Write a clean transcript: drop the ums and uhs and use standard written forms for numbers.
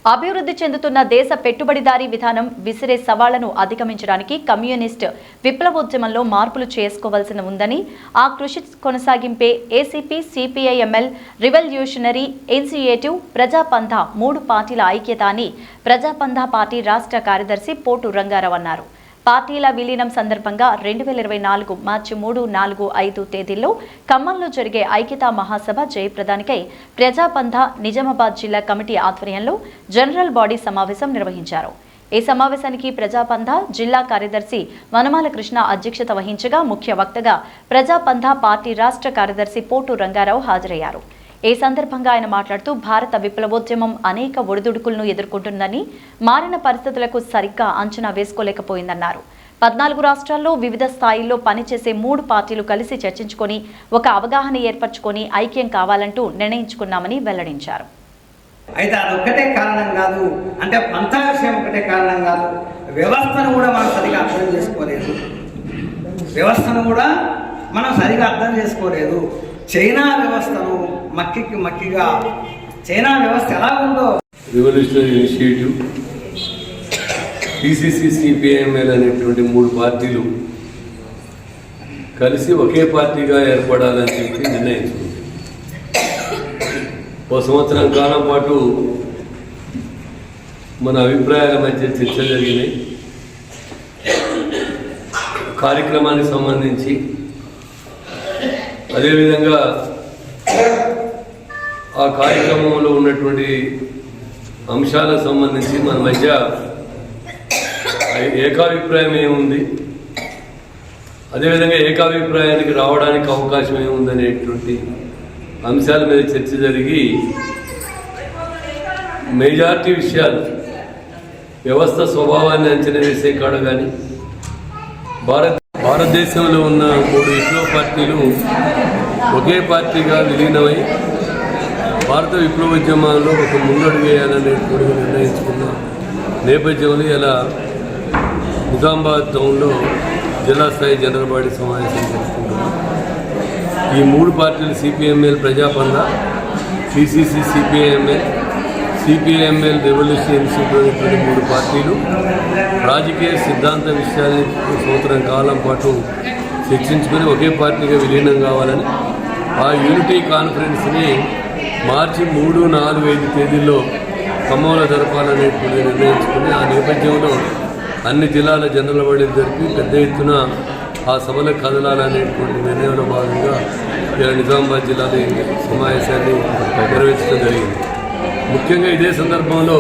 అభివృద్ధి చెందుతున్న దేశ పెట్టుబడిదారీ విధానం విసిరే సవాళ్లను అధిగమించడానికి కమ్యూనిస్ట్ విప్లవోద్యమంలో మార్పులు చేసుకోవాల్సి ఉందని ఆ కృషి కొనసాగింపే ఏసీపీ సిపిఐఎంఎల్ రివల్యూషనరీ ఇనిషియేటివ్ ప్రజాపంథ మూడు పార్టీల ఐక్యత అని ప్రజాపంథ పార్టీ రాష్ట్ర కార్యదర్శి పోటు రంగారావు అన్నారు. పార్టీల విలీనం సందర్భంగా 2024 మార్చి 3, 4, 5 తేదీల్లో ఖమ్మంలో జరిగే ఐక్యతా మహాసభ జయప్రదానికై ప్రజాపంథ నిజామాబాద్ జిల్లా కమిటీ ఆధ్వర్యంలో జనరల్ బాడీ సమావేశం నిర్వహించారు. ఈ సమావేశానికి ప్రజాపంథ జిల్లా కార్యదర్శి వనమాల కృష్ణ అధ్యక్షత వహించగా ముఖ్య వక్తగా ప్రజాపంథ పార్టీ రాష్ట్ర కార్యదర్శి పోటు రంగారావు హాజరయ్యారు. ఈ సందర్భంగా ఆయన మాట్లాడుతూ భారత విప్లవోద్యమం అనేక ఒడిదుడుకులను ఎదుర్కొంటుందని, మారిన పరిస్థితులకు సరిగ్గా అంచనా వేసుకోలేకపోయిందన్నారు. 14 రాష్ట్రాల్లో వివిధ స్థాయిల్లో పనిచేసే 3 పార్టీలు కలిసి చర్చించుకొని ఒక అవగాహన ఏర్పరచుకొని ఐక్యం కావాలంటూ నిర్ణయించుకున్నామని వెల్లడించారు. అయితే అదొక్కటే కారణం కాదు, అంటే పంథ విషయం ఒకటే కారణం కాదు, వ్యవస్థను కూడా మనం సరిగా అర్థం చేసుకోలేదు. చైనా వ్యవస్థను మక్కిగా చైనా వ్యవస్థ ఎలా ఉందో రివల్యూషనరీ ఇనిషియేటివ్, పిసిసి, సిపిఐఎంఎల్ అనేటువంటి 3 పార్టీలు కలిసి ఒకే పార్టీగా ఏర్పడాలని చెప్పి నిర్ణయించుకుంది. ఓ సంవత్సరం కాలం పాటు మన అభిప్రాయాల మధ్య చర్చలు జరిగినాయి. కార్యక్రమానికి సంబంధించి అదేవిధంగా ఆ కార్యక్రమంలో ఉన్నటువంటి అంశాలకు సంబంధించి మన మధ్య ఏకాభిప్రాయం ఏముంది, అదేవిధంగా ఏకాభిప్రాయానికి రావడానికి అవకాశం ఏముందనేటువంటి అంశాల మీద చర్చ జరిగి మెజారిటీ విషయాలు వ్యవస్థ స్వభావాన్ని అంచనా వేసే కాడ కానీ భారతదేశంలో ఉన్న 3 విప్లవ పార్టీలు ఒకే పార్టీగా విలీనమై భారత విప్లవోద్యమాల్లో ఒక ముందడుగు వేయాలనేటువంటి నిర్ణయించుకున్న నేపథ్యంలో ఇలా నిజామాబాద్ టౌన్లో జిల్లా స్థాయి జనరల్ బాడీ సమావేశం జరుపుకుంటున్నాం. ఈ 3 పార్టీలు CPML Prajapantha, PCC CPIML, CPIML revolutionary initiative అనేటువంటి 3 పార్టీలు రాజకీయ సిద్ధాంత విషయాన్ని సంవత్సరం కాలం పాటు చర్చించుకొని ఒకే పార్టీగా విలీనం కావాలని ఆ యూనిటీ కాన్ఫరెన్స్ని మార్చి 3, 4, 5 తేదీల్లో ఖమ్మంలో జరపాలనేటువంటి నిర్ణయించుకుని ఆ నేపథ్యంలో అన్ని జిల్లాల జనరల్ బాడీలు జరిపి పెద్ద ఎత్తున ఆ సభలకు కదలాలనేటువంటి నిర్ణయంలో భాగంగా ఇలా నిజామాబాద్ జిల్లాలో సమావేశాన్ని నిర్వహించడం జరిగింది. ముఖ్యంగా ఇదే సందర్భంలో